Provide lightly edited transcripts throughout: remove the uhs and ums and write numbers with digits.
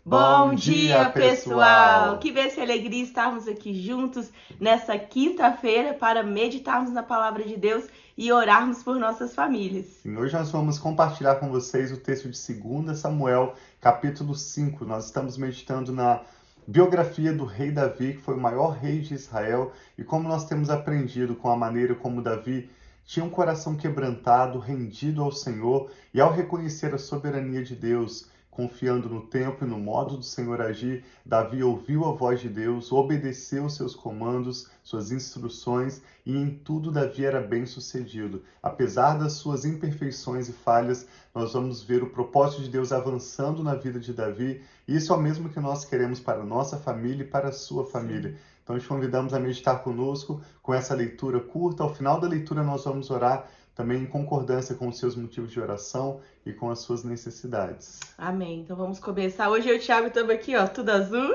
Bom dia, pessoal! Que bênção e alegria estarmos aqui juntos nessa quinta-feira para meditarmos na palavra de Deus e orarmos por nossas famílias. Sim, hoje nós vamos compartilhar com vocês o texto de 2 Samuel, capítulo 5. Nós estamos meditando na biografia do rei Davi, que foi o maior rei de Israel, e como nós temos aprendido com a maneira como Davi tinha um coração quebrantado, rendido ao Senhor, e ao reconhecer a soberania de Deus, confiando no tempo e no modo do Senhor agir, Davi ouviu a voz de Deus, obedeceu seus comandos, suas instruções, e em tudo Davi era bem-sucedido. Apesar das suas imperfeições e falhas, nós vamos ver o propósito de Deus avançando na vida de Davi, e isso é o mesmo que nós queremos para a nossa família e para a sua família. Então, te convidamos a meditar conosco com essa leitura curta. Ao final da leitura, nós vamos orar também em concordância com os seus motivos de oração e com as suas necessidades. Amém. Então vamos começar. Hoje eu e o Thiago estamos aqui, ó, tudo azul.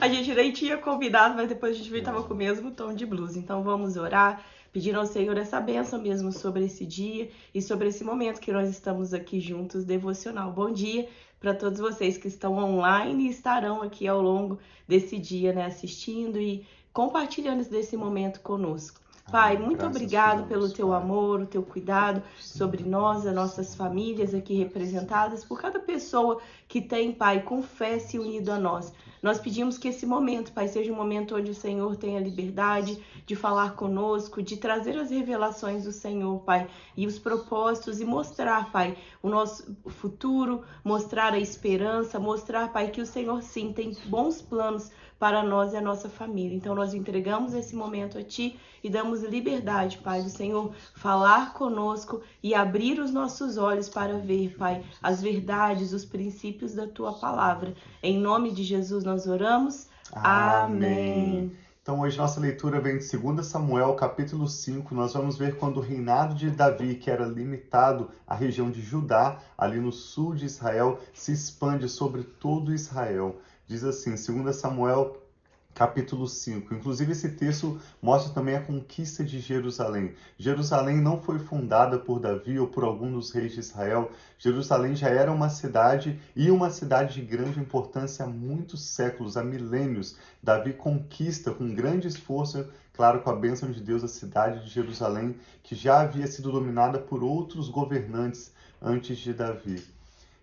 A gente nem tinha combinado, mas depois a gente viu que estava com o mesmo tom de blusa. Então vamos orar, pedindo ao Senhor essa bênção mesmo sobre esse dia e sobre esse momento que nós estamos aqui juntos, devocional. Bom dia para todos vocês que estão online e estarão aqui ao longo desse dia, né, assistindo e compartilhando desse momento conosco. Pai, muito obrigado pelo teu amor, o teu cuidado sobre nós, as nossas famílias aqui representadas, por cada pessoa que tem, Pai, com fé se unido a nós. Nós pedimos que esse momento, Pai, seja um momento onde o Senhor tenha liberdade de falar conosco, de trazer as revelações do Senhor, Pai, e os propósitos e mostrar, Pai, o nosso futuro, mostrar a esperança, mostrar, Pai, que o Senhor sim tem bons planos para nós e a nossa família. Então nós entregamos esse momento a Ti e damos liberdade, Pai, do Senhor falar conosco e abrir os nossos olhos para ver, Pai, as verdades, os princípios da Tua palavra. Em nome de Jesus nós oramos. Amém. Então hoje nossa leitura vem de 2 Samuel, capítulo 5. Nós vamos ver quando o reinado de Davi, que era limitado à região de Judá, ali no sul de Israel, se expande sobre todo Israel. Diz assim, 2 Samuel, capítulo 5. Inclusive, esse texto mostra também a conquista de Jerusalém. Jerusalém não foi fundada por Davi ou por algum dos reis de Israel. Jerusalém já era uma cidade e uma cidade de grande importância há muitos séculos, há milênios. Davi conquista com grande esforço, claro, com a bênção de Deus, a cidade de Jerusalém, que já havia sido dominada por outros governantes antes de Davi.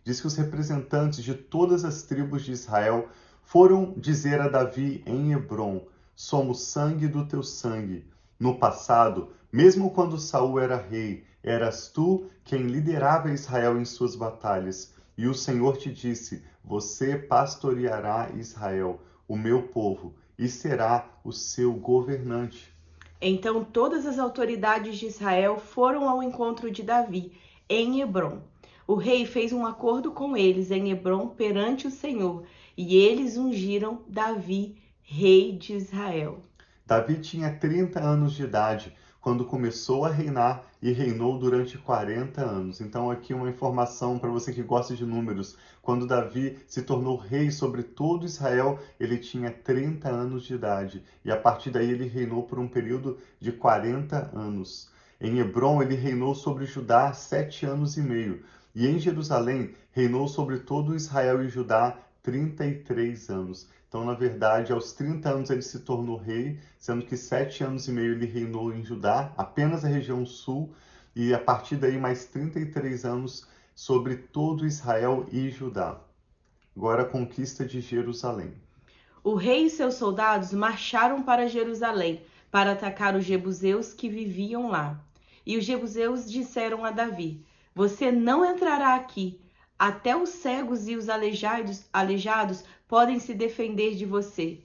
Diz que os representantes de todas as tribos de Israel foram dizer a Davi em Hebrom: somos sangue do teu sangue. No passado, mesmo quando Saul era rei, eras tu quem liderava Israel em suas batalhas. E o Senhor te disse: você pastoreará Israel, o meu povo, e será o seu governante. Então todas as autoridades de Israel foram ao encontro de Davi em Hebrom. O rei fez um acordo com eles em Hebrom perante o Senhor, e eles ungiram Davi, rei de Israel. Davi tinha 30 anos de idade quando começou a reinar e reinou durante 40 anos. Então aqui uma informação para você que gosta de números. Quando Davi se tornou rei sobre todo Israel, ele tinha 30 anos de idade. E a partir daí ele reinou por um período de 40 anos. Em Hebrom ele reinou sobre Judá 7 anos e meio. E em Jerusalém reinou sobre todo Israel e Judá 33 anos. Então, na verdade, aos 30 anos ele se tornou rei, sendo que 7 anos e meio ele reinou em Judá, apenas a região sul, e a partir daí mais 33 anos sobre todo Israel e Judá. Agora a conquista de Jerusalém. O rei e seus soldados marcharam para Jerusalém para atacar os jebuseus que viviam lá. E os jebuseus disseram a Davi: você não entrará aqui. Até os cegos e os aleijados podem se defender de você.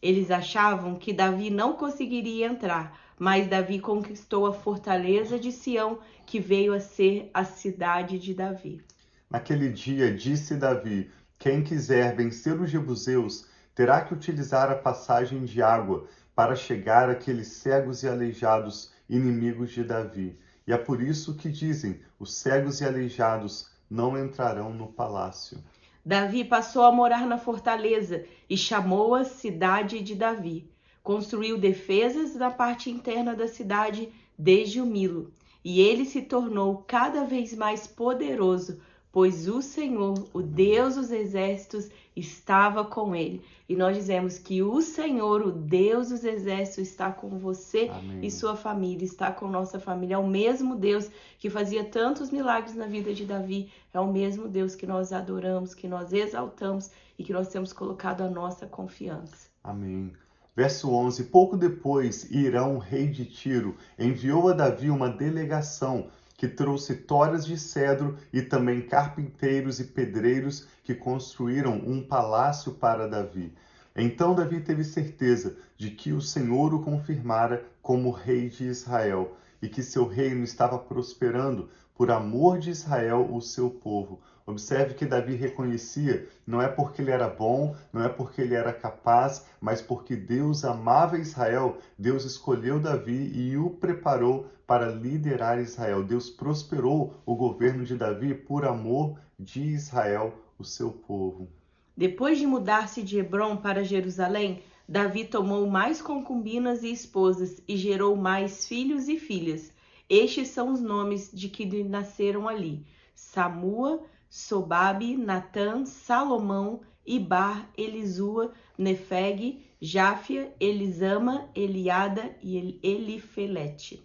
Eles achavam que Davi não conseguiria entrar, mas Davi conquistou a fortaleza de Sião, que veio a ser a cidade de Davi. Naquele dia, disse Davi: quem quiser vencer os jebuseus terá que utilizar a passagem de água para chegar àqueles cegos e aleijados, inimigos de Davi. E é por isso que dizem: os cegos e aleijados não entrarão no palácio. Davi passou a morar na fortaleza e chamou-a Cidade de Davi. Construiu defesas na parte interna da cidade desde o Milo, e ele se tornou cada vez mais poderoso pois o Senhor, o Deus dos exércitos, estava com ele. E nós dizemos que o Senhor, o Deus dos exércitos, está com você Amém. e sua família, está com nossa família. É o mesmo Deus que fazia tantos milagres na vida de Davi, é o mesmo Deus que nós adoramos, que nós exaltamos e que nós temos colocado a nossa confiança. Amém. Verso 11. Pouco depois, Hirão, rei de Tiro, enviou a Davi uma delegação que trouxe toras de cedro e também carpinteiros e pedreiros que construíram um palácio para Davi. Então Davi teve certeza de que o Senhor o confirmara como rei de Israel e que seu reino estava prosperando por amor de Israel, o seu povo. Observe que Davi reconhecia, não é porque ele era bom, não é porque ele era capaz, mas porque Deus amava Israel. Deus escolheu Davi e o preparou para liderar Israel. Deus prosperou o governo de Davi por amor de Israel, o seu povo. Depois de mudar-se de Hebrom para Jerusalém, Davi tomou mais concubinas e esposas e gerou mais filhos e filhas. Estes são os nomes de que lhe nasceram ali: Samua, Sobabe, Natã, Salomão, Ibar, Elisua, Nefeg, Jáfia, Elisama, Eliada e Elifelete.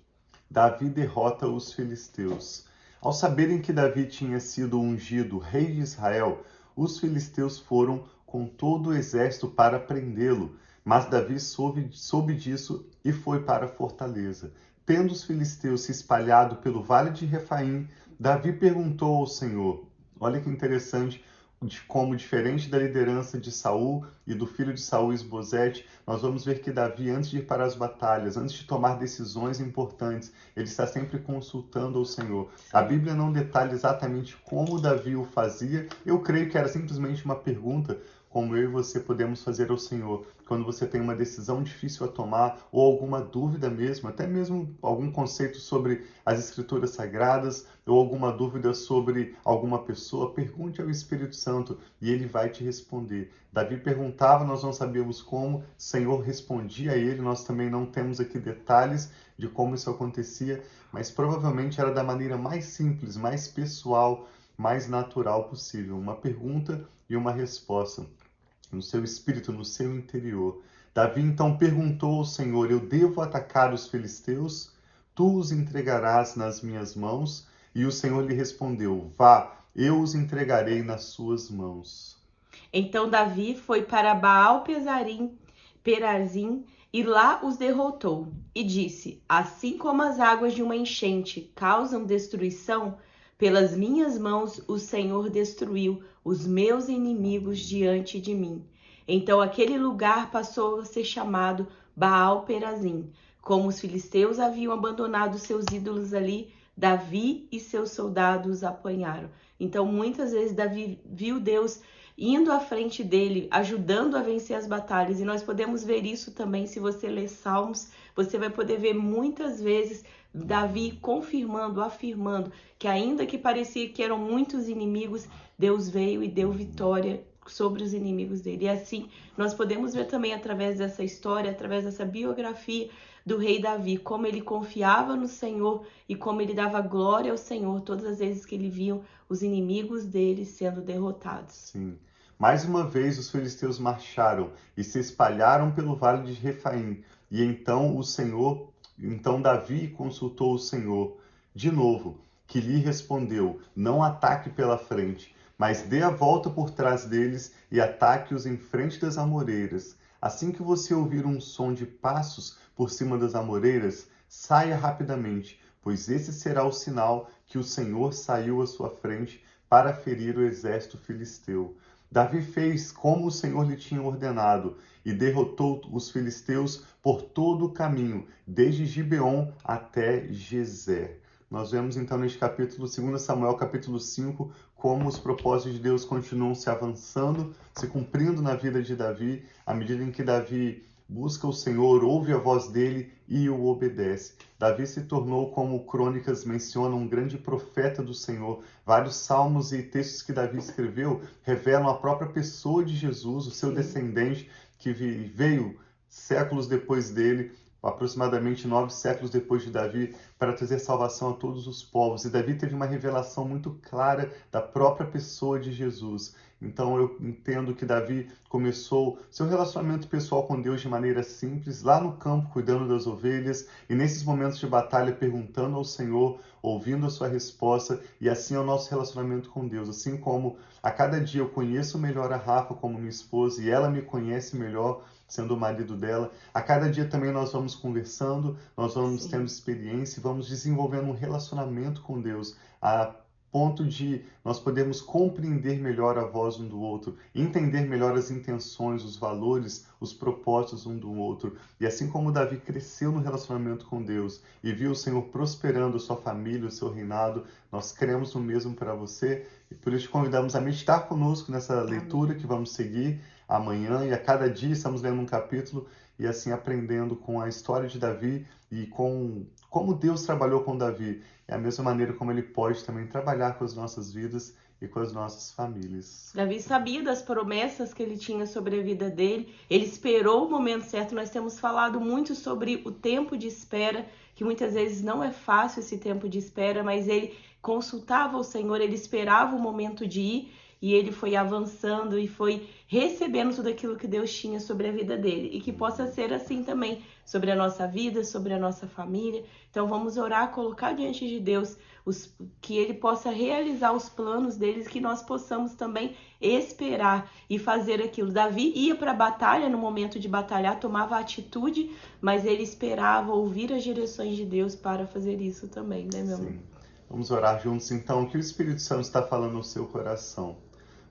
Davi derrota os filisteus. Ao saberem que Davi tinha sido ungido rei de Israel, os filisteus foram com todo o exército para prendê-lo. Mas Davi soube disso e foi para a fortaleza. Tendo os filisteus se espalhado pelo vale de Refaim, Davi perguntou ao Senhor. Olha que interessante, de como, diferente da liderança de Saul e do filho de Saul, Isbosete, nós vamos ver que Davi, antes de ir para as batalhas, antes de tomar decisões importantes, ele está sempre consultando ao Senhor. A Bíblia não detalha exatamente como Davi o fazia. Eu creio que era simplesmente uma pergunta, como eu e você podemos fazer ao Senhor, quando você tem uma decisão difícil a tomar, ou alguma dúvida mesmo, até mesmo algum conceito sobre as Escrituras Sagradas, ou alguma dúvida sobre alguma pessoa, pergunte ao Espírito Santo e ele vai te responder. Davi perguntava, nós não sabíamos como, o Senhor respondia a ele, nós também não temos aqui detalhes de como isso acontecia, mas provavelmente era da maneira mais simples, mais pessoal, mais natural possível. Uma pergunta e uma resposta no seu espírito, no seu interior. Davi então perguntou ao Senhor: eu devo atacar os filisteus? Tu os entregarás nas minhas mãos? E o Senhor lhe respondeu: vá, eu os entregarei nas suas mãos. Então Davi foi para Baal-Perazim e lá os derrotou. E disse: assim como as águas de uma enchente causam destruição, pelas minhas mãos o Senhor destruiu os meus inimigos diante de mim. Então aquele lugar passou a ser chamado Baal-Perazim. Como os filisteus haviam abandonado seus ídolos ali, Davi e seus soldados apanharam. Então muitas vezes Davi viu Deus indo à frente dele, ajudando a vencer as batalhas. E nós podemos ver isso também, se você ler Salmos, você vai poder ver muitas vezes Davi confirmando, afirmando que ainda que parecia que eram muitos inimigos, Deus veio e deu vitória sobre os inimigos dele. E assim, nós podemos ver também através dessa história, através dessa biografia do rei Davi, como ele confiava no Senhor e como ele dava glória ao Senhor todas as vezes que ele via os inimigos dele sendo derrotados. Sim. Mais uma vez os filisteus marcharam e se espalharam pelo vale de Refaim. E então Davi consultou o Senhor de novo, que lhe respondeu: não ataque pela frente, mas dê a volta por trás deles e ataque-os em frente das amoreiras. Assim que você ouvir um som de passos por cima das amoreiras, saia rapidamente, pois esse será o sinal que o Senhor saiu à sua frente para ferir o exército filisteu. Davi fez como o Senhor lhe tinha ordenado e derrotou os filisteus por todo o caminho, desde Gibeon até Gezer. Nós vemos então neste capítulo, 2 Samuel, capítulo 5, como os propósitos de Deus continuam se avançando, se cumprindo na vida de Davi, à medida em que Davi busca o Senhor, ouve a voz dele e o obedece. Davi se tornou, como Crônicas menciona, um grande profeta do Senhor. Vários salmos e textos que Davi escreveu revelam a própria pessoa de Jesus, o seu descendente, que veio séculos depois dele, aproximadamente 9 séculos depois de Davi, para trazer salvação a todos os povos. E Davi teve uma revelação muito clara da própria pessoa de Jesus. Então eu entendo que Davi começou seu relacionamento pessoal com Deus de maneira simples, lá no campo, cuidando das ovelhas, e nesses momentos de batalha, perguntando ao Senhor, ouvindo a sua resposta, e assim é o nosso relacionamento com Deus. Assim como a cada dia eu conheço melhor a Rafa como minha esposa, e ela me conhece melhor, sendo o marido dela, a cada dia também nós vamos conversando, nós vamos tendo experiência e vamos desenvolvendo um relacionamento com Deus, a ponto de nós podermos compreender melhor a voz um do outro, entender melhor as intenções, os valores, os propósitos um do outro. E assim como Davi cresceu no relacionamento com Deus e viu o Senhor prosperando a sua família, o seu reinado, nós queremos o mesmo para você e por isso te convidamos a meditar conosco nessa leitura que vamos seguir amanhã, e a cada dia estamos lendo um capítulo e assim aprendendo com a história de Davi e com como Deus trabalhou com Davi. É a mesma maneira como ele pode também trabalhar com as nossas vidas e com as nossas famílias. Davi sabia das promessas que ele tinha sobre a vida dele, ele esperou o momento certo. Nós temos falado muito sobre o tempo de espera, que muitas vezes não é fácil esse tempo de espera, mas ele consultava o Senhor, ele esperava o momento de ir, e ele foi avançando e foi recebendo tudo aquilo que Deus tinha sobre a vida dele. E que possa ser assim também sobre a nossa vida, sobre a nossa família. Então vamos orar, colocar diante de Deus que ele possa realizar os planos deles, que nós possamos também esperar e fazer aquilo. Davi ia para a batalha, no momento de batalhar, tomava atitude, mas ele esperava ouvir as direções de Deus para fazer isso também, né, meu amor? Vamos orar juntos então. O que o Espírito Santo está falando no seu coração?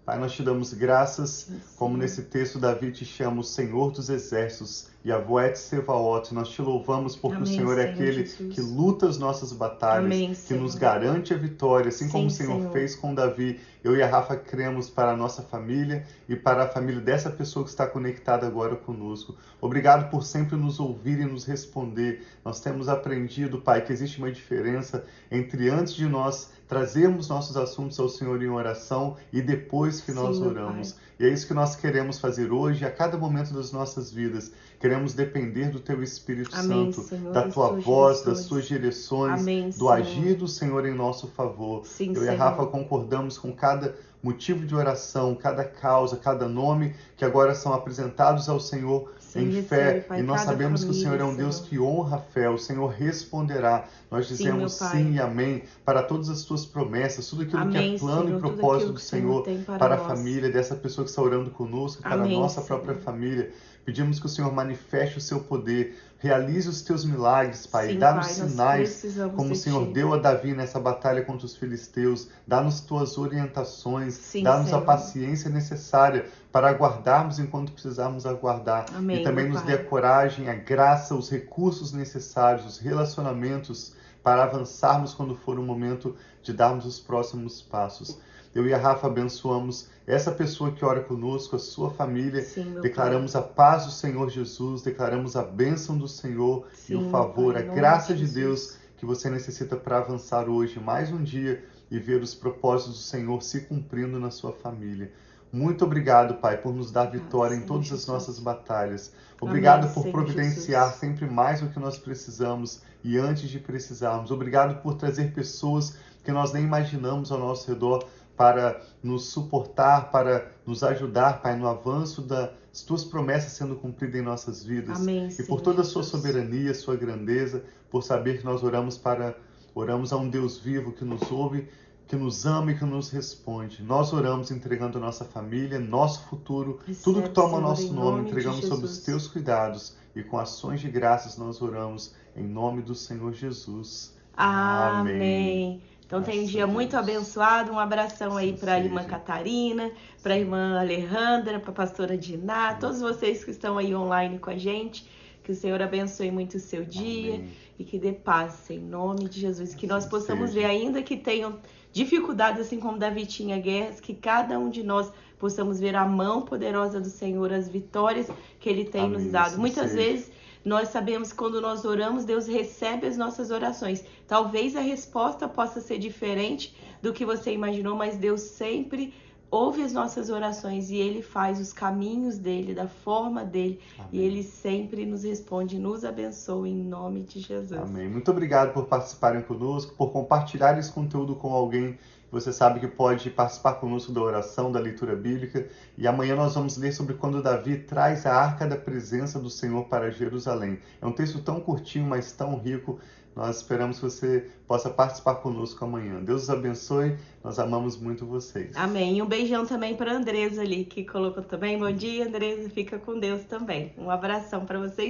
Pai, nós te damos graças, como nesse texto Davi te chama o Senhor dos Exércitos, Yahvé Tsevaot. Nós te louvamos porque o Senhor é aquele que luta as nossas batalhas, que nos garante a vitória, assim como o Senhor fez com Davi. Eu e a Rafa cremos para a nossa família e para a família dessa pessoa que está conectada agora conosco. Obrigado por sempre nos ouvir e nos responder. Nós temos aprendido, Pai, que existe uma diferença entre antes de nós trazermos nossos assuntos ao Senhor em oração e depois que nós oramos. E é isso que nós queremos fazer hoje, a cada momento das nossas vidas. Queremos depender do Teu Espírito Santo, Senhor, da Tua voz, das Tuas direções, do agir do Senhor em nosso favor. Eu e a Rafa concordamos com cada motivo de oração, cada causa, cada nome que agora são apresentados ao Senhor em fé, Pai, e nós sabemos que o Senhor é um Deus que honra a fé, o Senhor responderá. Nós dizemos sim e amém para todas as tuas promessas, tudo aquilo que é plano Senhor, e propósito do Senhor para a família dessa pessoa que está orando conosco, para a nossa própria família. Pedimos que o Senhor manifeste o seu poder, realize os teus milagres, Pai, dá-nos sinais, como o Senhor deu a Davi nessa batalha contra os filisteus, dá-nos tuas orientações, dá-nos a paciência necessária para aguardarmos enquanto precisarmos aguardar. E também nos dê a coragem, a graça, os recursos necessários, os relacionamentos para avançarmos quando for o momento de darmos os próximos passos. Eu e a Rafa abençoamos essa pessoa que ora conosco, a sua família. Declaramos a paz do Senhor Jesus, declaramos a bênção do Senhor e o favor, a graça de Deus que você necessita para avançar hoje, mais um dia, e ver os propósitos do Senhor se cumprindo na sua família. Muito obrigado, Pai, por nos dar vitória em todas as nossas batalhas. Obrigado por providenciar sempre mais do que nós precisamos e antes de precisarmos. Obrigado por trazer pessoas que nós nem imaginamos ao nosso redor para nos suportar, para nos ajudar, Pai, no avanço das Tuas promessas sendo cumpridas em nossas vidas. E por toda a Sua soberania, Sua grandeza, por saber que nós oramos a um Deus vivo que nos ouve, que nos ama e que nos responde. Nós oramos entregando a nossa família, nosso futuro, tudo que toma nosso nome, entregamos sob os Teus cuidados e com ações de graças nós oramos em nome do Senhor Jesus. Amém. Então tem um dia muito abençoado, um abração aí para a irmã Catarina, para a irmã Alejandra, para a pastora Diná, todos vocês que estão aí online com a gente, que o Senhor abençoe muito o seu dia e que dê paz em nome de Jesus, que nós possamos ver, ainda que tenham dificuldades, assim como Davi tinha guerras, que cada um de nós possamos ver a mão poderosa do Senhor, as vitórias que Ele tem nos dado. Muitas vezes nós sabemos que quando nós oramos, Deus recebe as nossas orações. Talvez a resposta possa ser diferente do que você imaginou, mas Deus sempre ouve as nossas orações e Ele faz os caminhos dele, da forma dele. Amém. E Ele sempre nos responde, nos abençoa em nome de Jesus. Amém. Muito obrigado por participarem conosco, por compartilhar esse conteúdo com alguém que você sabe que pode participar conosco da oração, da leitura bíblica. E amanhã nós vamos ler sobre quando Davi traz a Arca da Presença do Senhor para Jerusalém. É um texto tão curtinho, mas tão rico. Nós esperamos que você possa participar conosco amanhã. Deus os abençoe. Nós amamos muito vocês. Amém. E um beijão também para a Andresa ali, que colocou também. Bom dia, Andresa. Fica com Deus também. Um abração para vocês.